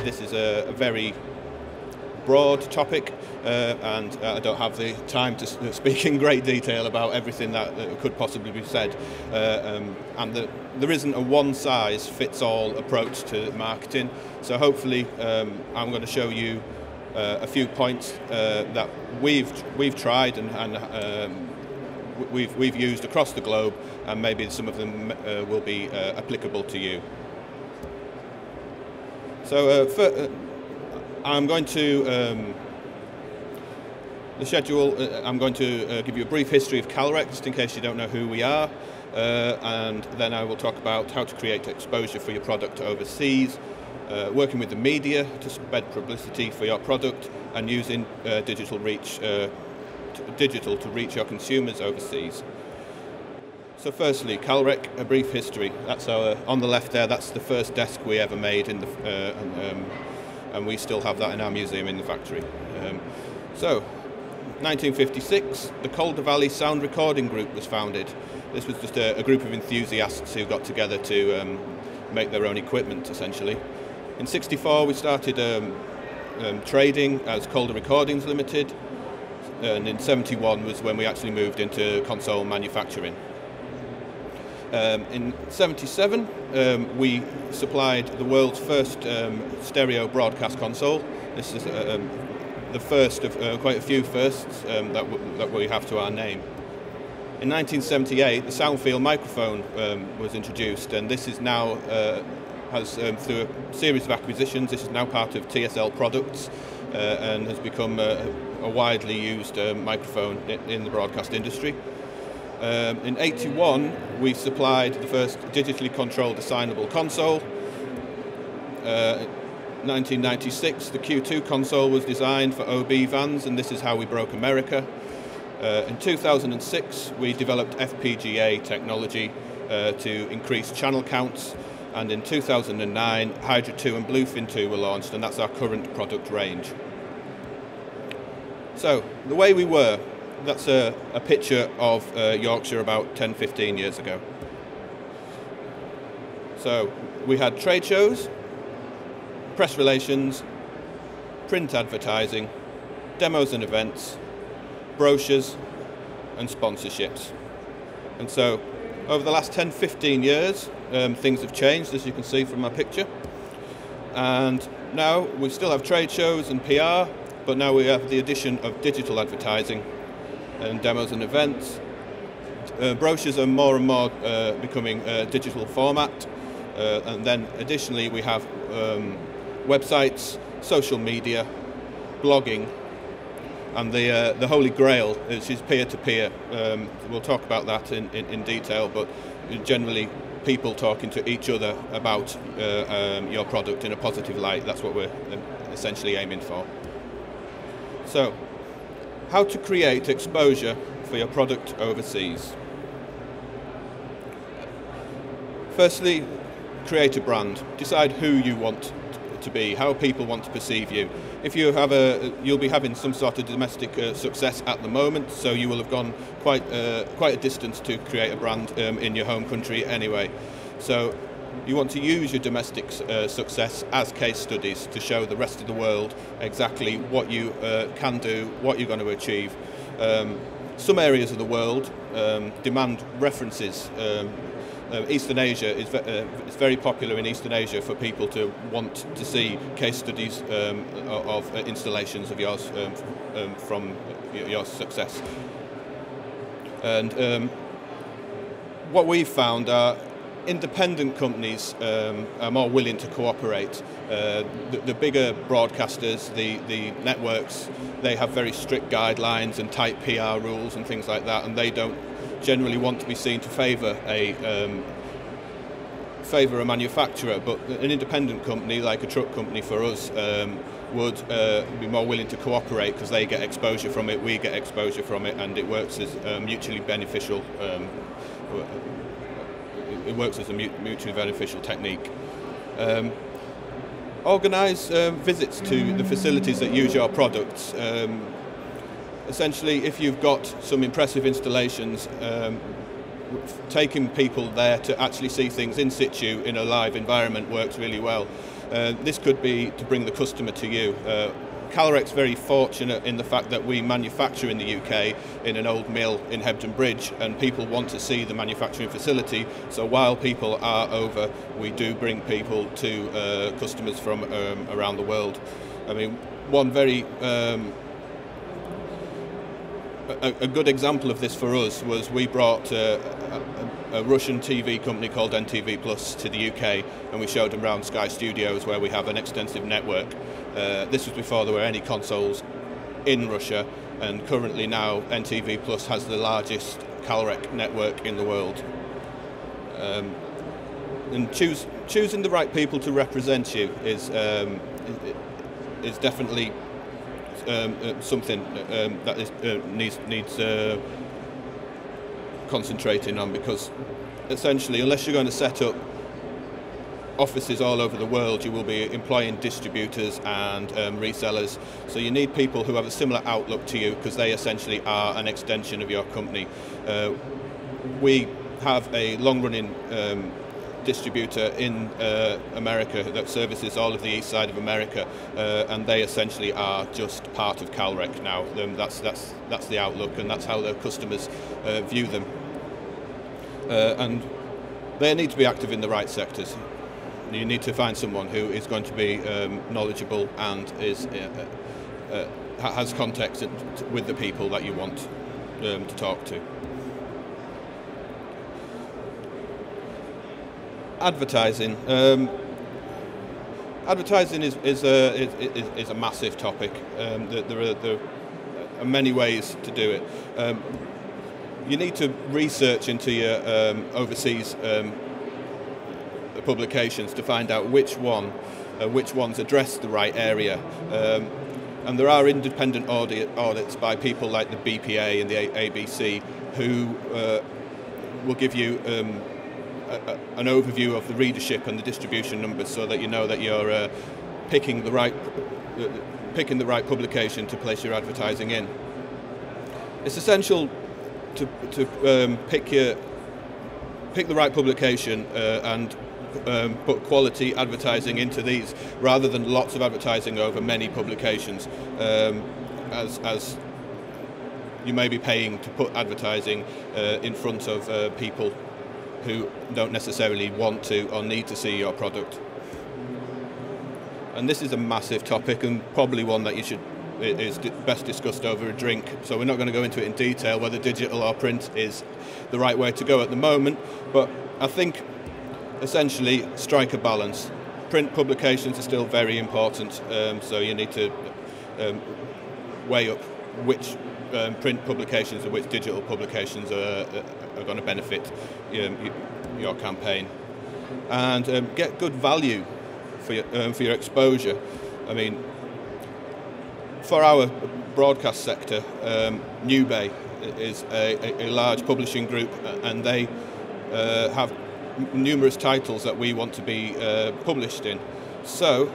this is a very broad topic, and I don't have the time to speak in great detail about everything that could possibly be said. And there isn't a one-size-fits-all approach to marketing. So hopefully, I'm going to show you a few points that we've tried and we've used across the globe, and maybe some of them will be applicable to you. So I'm going to the schedule. I'm going to give you a brief history of Calrec, just in case you don't know who we are, and then I will talk about how to create exposure for your product overseas, working with the media to spread publicity for your product, and using digital to reach your consumers overseas. So firstly, Calrec, a brief history. That's our, on the left there, that's the first desk we ever made in the, and we still have that in our museum in the factory. So, 1956, the Calder Valley Sound Recording Group was founded. This was just a group of enthusiasts who got together to make their own equipment, essentially. In 64, we started trading as Calder Recordings Ltd, and in 71 was when we actually moved into console manufacturing. In 77, we supplied the world's first stereo broadcast console. This is the first of quite a few firsts that we have to our name. In 1978, the Soundfield microphone was introduced, and this is now, through a series of acquisitions, this is now part of TSL Products and has become a widely used microphone in the broadcast industry. In 81, we supplied the first digitally controlled assignable console. 1996, the Q2 console was designed for OB vans, and this is how we broke America. In 2006, we developed FPGA technology to increase channel counts, and in 2009, Hydra 2 and Bluefin 2 were launched, and that's our current product range. So, the way we were, that's a picture of Yorkshire about 10-15 years ago. So we had trade shows, press relations, print advertising, demos and events, brochures and sponsorships. And so over the last 10-15 years, things have changed, as you can see from my picture. And now we still have trade shows and PR, but now we have the addition of digital advertising and demos and events. Brochures are more and more becoming digital format, and then additionally we have websites, social media, blogging, and the holy grail, which is peer-to-peer. We'll talk about that in detail, but generally people talking to each other about your product in a positive light. That's what we're essentially aiming for. So, how to create exposure for your product overseas. Firstly, create a brand. Decide who you want to be, how people want to perceive you. If you have you'll be having some sort of domestic success at the moment, so you will have gone quite a distance to create a brand in your home country anyway. So you want to use your domestic success as case studies to show the rest of the world exactly what you can do, what you're going to achieve. Some areas of the world demand references. Eastern Asia is very popular in Eastern Asia for people to want to see case studies of installations of yours from your success. And what we've found are independent companies are more willing to cooperate. The bigger broadcasters, the networks, they have very strict guidelines and tight PR rules and things like that, and they don't generally want to be seen to favour a manufacturer. But an independent company, like a truck company for us, would be more willing to cooperate because they get exposure from it, we get exposure from it, and it works as mutually beneficial. It works as a mutually beneficial technique. Organise visits to the facilities that use your products. Essentially, if you've got some impressive installations, taking people there to actually see things in situ in a live environment works really well. This could be to bring the customer to you. Calrec's very fortunate in the fact that we manufacture in the UK in an old mill in Hebden Bridge, and people want to see the manufacturing facility. So while people are over, we do bring people to customers from around the world. I mean, one very a good example of this for us was we brought a Russian TV company called NTV Plus to the UK, and we showed them around Sky Studios, where we have an extensive network. This was before there were any consoles in Russia, and currently now NTV Plus has the largest Calrec network in the world. And choosing the right people to represent you is definitely something that needs concentrating on, because essentially, unless you're going to set up offices all over the world, you will be employing distributors and resellers. So you need people who have a similar outlook to you, because they essentially are an extension of your company. We have a long-running distributor in America that services all of the east side of America, and they essentially are just part of Calrec now. That's the outlook, and that's how their customers view them. And they need to be active in the right sectors. You need to find someone who is going to be knowledgeable and has context with the people that you want to talk to. Advertising. Advertising is a massive topic. There are many ways to do it. You need to research into your overseas publications to find out which ones address the right area. And there are independent audits by people like the BPA and the ABC who will give you an overview of the readership and the distribution numbers, so that you know that you're picking the right publication to place your advertising in. It's essential to pick the right publication and put quality advertising into these, rather than lots of advertising over many publications, as you may be paying to put advertising in front of people who don't necessarily want to or need to see your product. And this is a massive topic, and probably one that is best discussed over a drink. So we're not going to go into it in detail whether digital or print is the right way to go at the moment, but I think essentially strike a balance. Print publications are still very important, so you need to weigh up which print publications and which digital publications are going to benefit your campaign, and get good value for your exposure. I mean, for our broadcast sector, Newbay is a large publishing group, and they have numerous titles that we want to be published in. So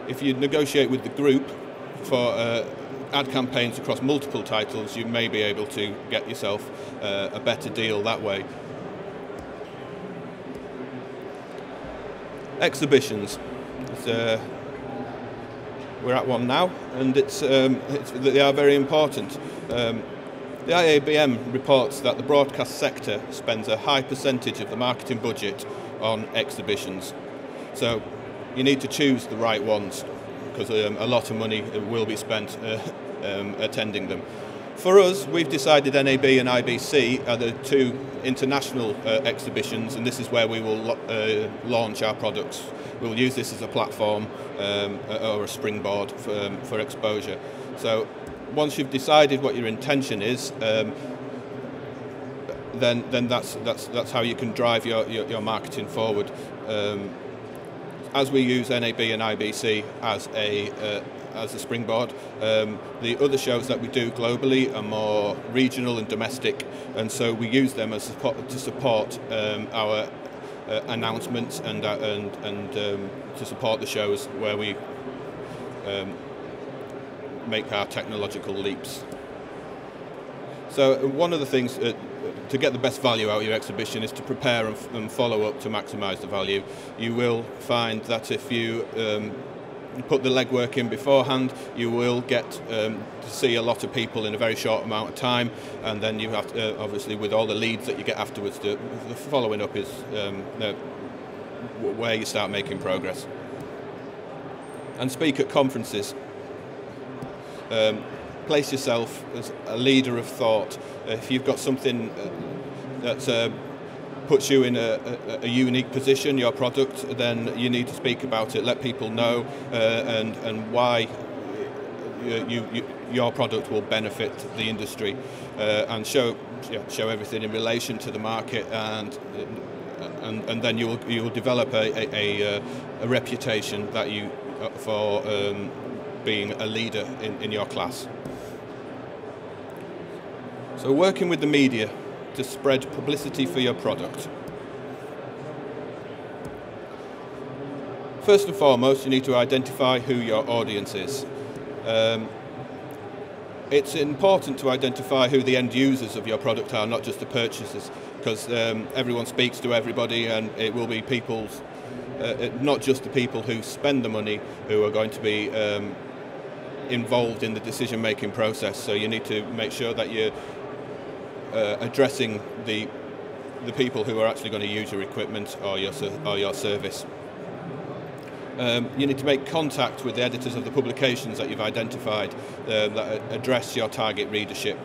if you negotiate with the group for ad campaigns across multiple titles, you may be able to get yourself a better deal that way. Exhibitions. We're at one now, and they are very important. The IABM reports that the broadcast sector spends a high percentage of the marketing budget on exhibitions. So you need to choose the right ones, because a lot of money will be spent attending them. For us, we've decided NAB and IBC are the two international exhibitions, and this is where we will launch our products. We'll use this as a platform or a springboard for exposure. So once you've decided what your intention is, then that's how you can drive your marketing forward. As we use NAB and IBC as a springboard, the other shows that we do globally are more regional and domestic, and so we use them as to support our announcements and to support the shows where we make our technological leaps. So one of the things to get the best value out of your exhibition is to prepare and follow up to maximise the value. You will find that if you put the legwork in beforehand, you will get to see a lot of people in a very short amount of time, and then you have to, obviously with all the leads that you get afterwards, the following up is where you start making progress. And speak at conferences. Place yourself as a leader of thought. If you've got something that puts you in a unique position, your product, then you need to speak about it, let people know and why your product will benefit the industry, and show everything in relation to the market, and then you will develop a reputation that you for being a leader in your class. So working with the media to spread publicity for your product. First and foremost, you need to identify who your audience is. It's important to identify who the end users of your product are, not just the purchasers, because everyone speaks to everybody, and it will be people's, not just the people who spend the money who are going to be involved in the decision-making process. So you need to make sure that you're addressing the people who are actually going to use your equipment or your service. You need to make contact with the editors of the publications that you've identified that address your target readership.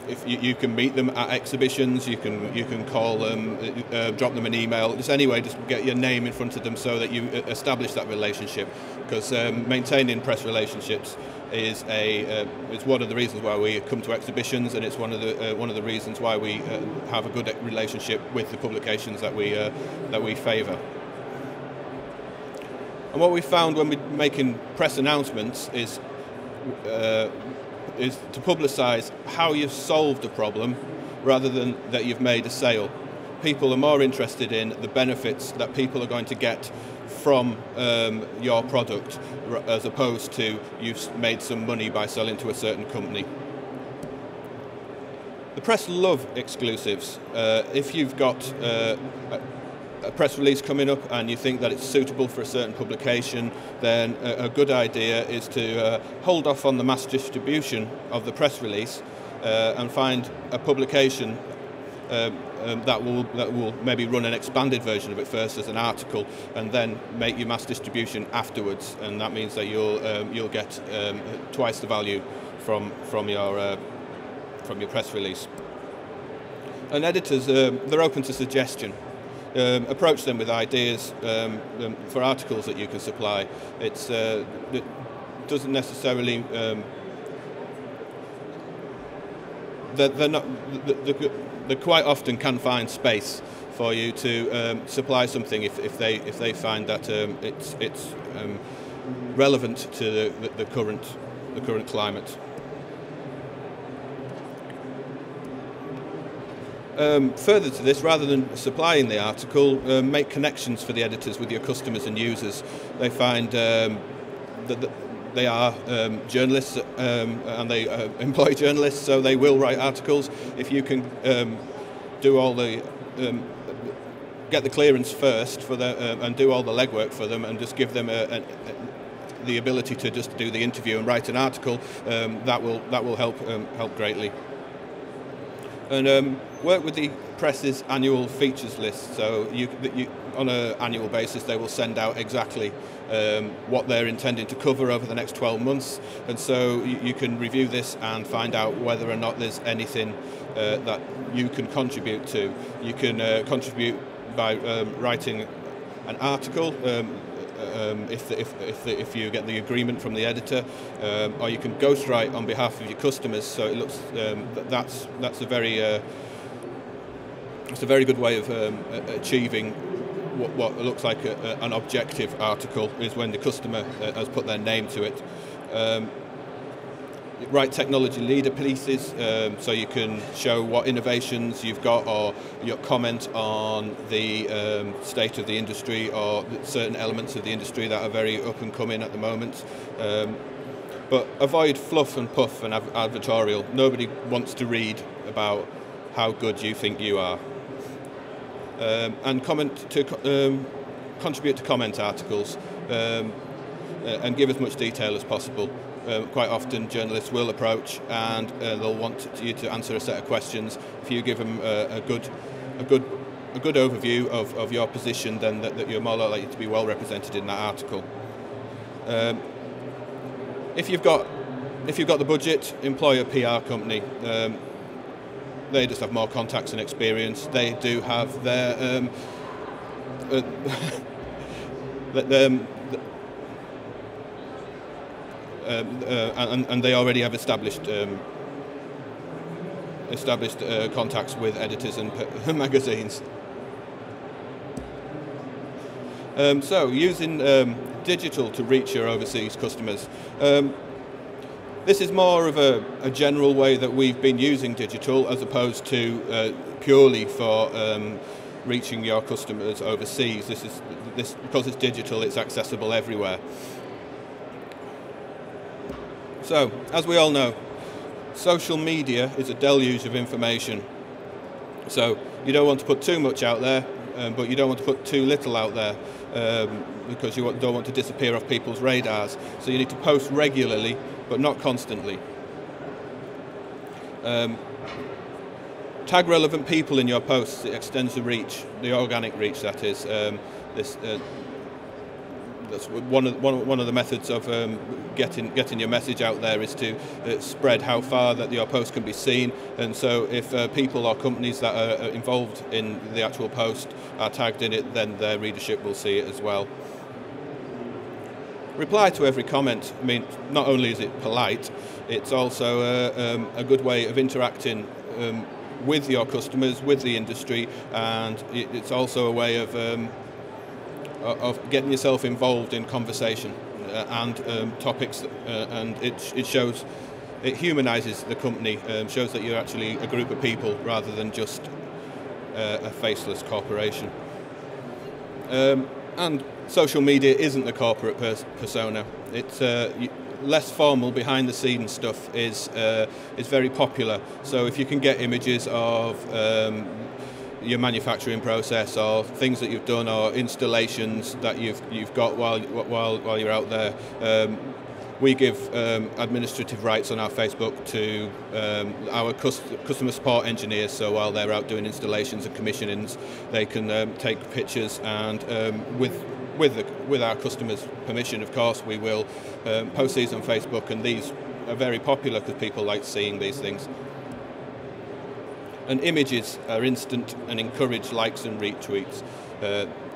If you can meet them at exhibitions, you can call them, drop them an email, just anyway, just get your name in front of them so that you establish that relationship. Because maintaining press relationships is one of the reasons why we come to exhibitions, and it's one of the reasons why we have a good relationship with the publications that we favour. And what we found when we're making press announcements is to publicise how you've solved a problem rather than that you've made a sale. People are more interested in the benefits that people are going to get from your product as opposed to you've made some money by selling to a certain company. The press love exclusives. If you've got a press release coming up and you think that it's suitable for a certain publication, then a good idea is to hold off on the mass distribution of the press release and find a publication that will maybe run an expanded version of it first as an article, and then make your mass distribution afterwards. And that means that you'll get twice the value from your press release. And editors, they're open to suggestion. Approach them with ideas for articles that you can supply. It doesn't necessarily they quite often can find space for you to supply something if they find that it's relevant to the current climate. Further to this, rather than supplying the article, make connections for the editors with your customers and users. They find that they are journalists and they employ journalists, so they will write articles. If you can do all the get the clearance first for and do all the legwork for them, and just give them the ability to just do the interview and write an article, that will help greatly. And work with the press's annual features list. So on an annual basis, they will send out exactly what they're intending to cover over the next 12 months. And so you can review this and find out whether or not there's anything that you can contribute to. You can contribute by writing an article, if you get the agreement from the editor, or you can ghostwrite on behalf of your customers. So it looks that's a very good way of achieving what looks like an objective article, is when the customer has put their name to it. Write technology leader pieces, so you can show what innovations you've got, or your comment on the state of the industry, or certain elements of the industry that are very up and coming at the moment. But avoid fluff and puff and advertorial. Nobody wants to read about how good you think you are. And contribute to comment articles and give as much detail as possible. Quite often journalists will approach and they'll want you to answer a set of questions. If you give them a good overview of your position, then that you're more likely to be well represented in that article. If you've got the budget, employ a PR company. They just have more contacts and experience. They do have their and they already have established contacts with editors and magazines. So using digital to reach your overseas customers. This is more of a general way that we've been using digital, as opposed to purely for reaching your customers overseas. This because it's digital, it's accessible everywhere. So, as we all know, social media is a deluge of information. So you don't want to put too much out there, but you don't want to put too little out there, because you don't want to disappear off people's radars. So you need to post regularly, but not constantly. Tag relevant people in your posts. It extends the reach, the organic reach, that is. That's one of the methods of getting your message out there, is to spread how far that your post can be seen. And so if people or companies that are involved in the actual post are tagged in it, then their readership will see it as well. Reply to every comment. I mean, not only is it polite, it's also a good way of interacting with your customers, with the industry, and it's also a way of getting yourself involved in conversation and topics, and it humanises the company, shows that you're actually a group of people rather than just a faceless corporation. And social media isn't the corporate persona. It's less formal, behind the scenes stuff is very popular. So if you can get images of your manufacturing process, or things that you've done, or installations that you've got while you're out there, we give administrative rights on our Facebook to our customer support engineers. So while they're out doing installations and commissionings, they can take pictures, and with our customers' permission, of course, we will post these on Facebook, and these are very popular because people like seeing these things. And images are instant and encourage likes and retweets.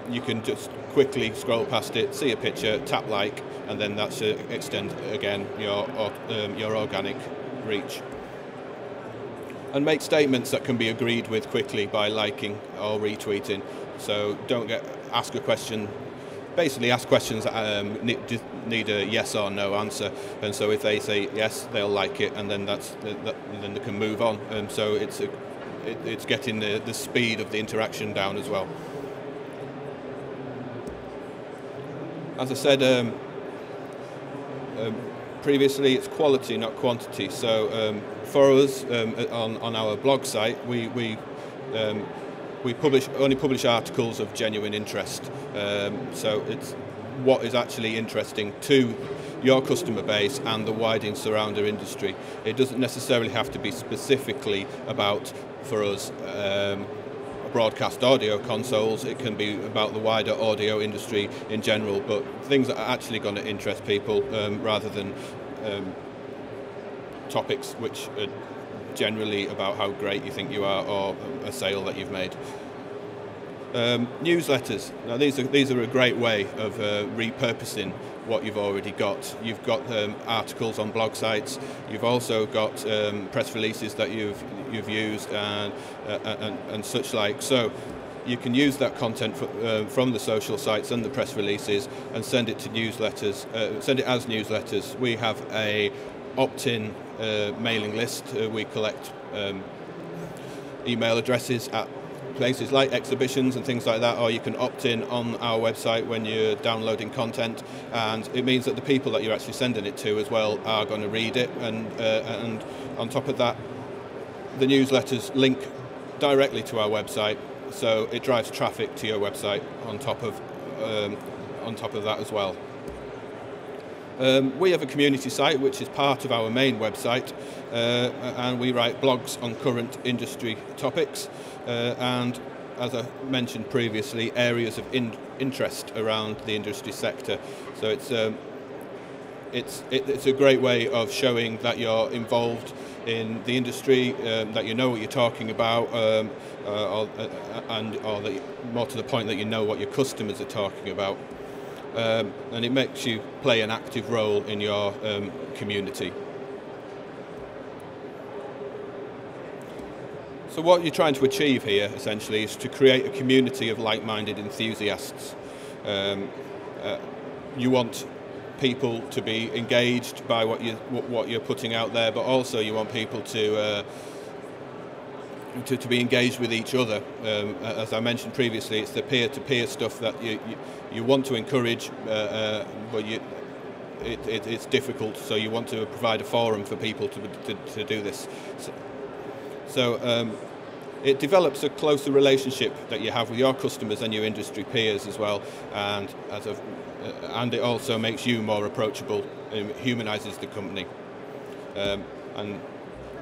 You can just quickly scroll past it, see a picture, tap like, and then that should extend again your organic reach. And make statements that can be agreed with quickly by liking or retweeting. So don't ask a question. Basically, ask questions that need a yes or no answer. And so if they say yes, they'll like it, and then then they can move on. And so it's getting the speed of the interaction down as well. As I said previously, it's quality, not quantity. So for us, on our blog site, we only publish articles of genuine interest. So it's what is actually interesting to your customer base and the wider surrounding industry. It doesn't necessarily have to be specifically about, for us, broadcast audio consoles. It can be about the wider audio industry in general, but things that are actually going to interest people, rather than topics which are generally about how great you think you are, or a sale that you've made. Newsletters. Now these are a great way of repurposing what you've already got. You've got articles on blog sites. You've also got press releases that you've used and such like. So you can use that content from the social sites and the press releases and send it to newsletters. Send it as newsletters. We have a opt-in mailing list. We collect email addresses at places like exhibitions and things like that, or you can opt in on our website when you're downloading content, and it means that the people that you're actually sending it to as well are going to read it, and on top of that, the newsletters link directly to our website, so it drives traffic to your website on top of that as well. We have a community site which is part of our main website, and we write blogs on current industry topics, and as I mentioned previously, areas of interest around the industry sector. So it's a great way of showing that you're involved in the industry, that you know what you're talking about, or that, more to the point, that you know what your customers are talking about. And it makes you play an active role in your community. So what you're trying to achieve here, essentially, is to create a community of like-minded enthusiasts. You want people to be engaged by what you're putting out there, but also you want people to be engaged with each other. As I mentioned previously, it's the peer-to-peer stuff that you want to encourage, but it's difficult, so you want to provide a forum for people to do this. So it develops a closer relationship that you have with your customers and your industry peers as well, and it also makes you more approachable and humanises the company. And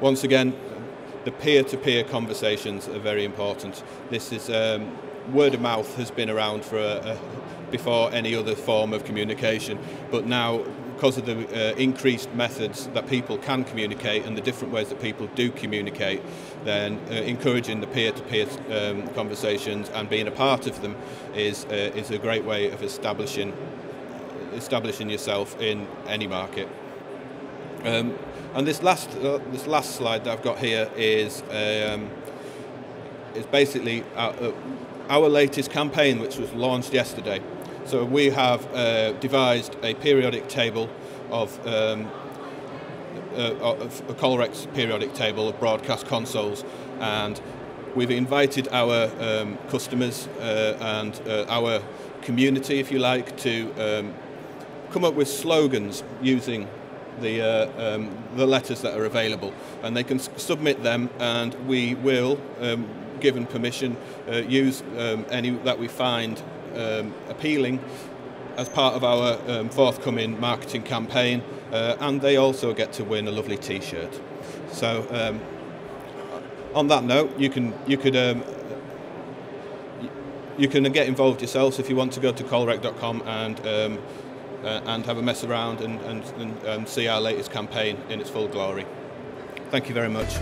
once again, the peer-to-peer conversations are very important. This is word of mouth has been around for before any other form of communication, but now, because of the increased methods that people can communicate and the different ways that people do communicate, then encouraging the peer-to-peer conversations and being a part of them is a great way of establishing yourself in any market. And this last slide that I've got here is basically our latest campaign, which was launched yesterday. So we have devised a periodic table of a Calrec's periodic table of broadcast consoles, and we've invited our customers and our community, if you like, to come up with slogans using the letters that are available, and they can submit them, and we will, given permission, use any that we find appealing as part of our forthcoming marketing campaign, and they also get to win a lovely T-shirt. So on that note, you can get involved yourselves if you want to go to calrec.com and have a mess around and see our latest campaign in its full glory. Thank you very much.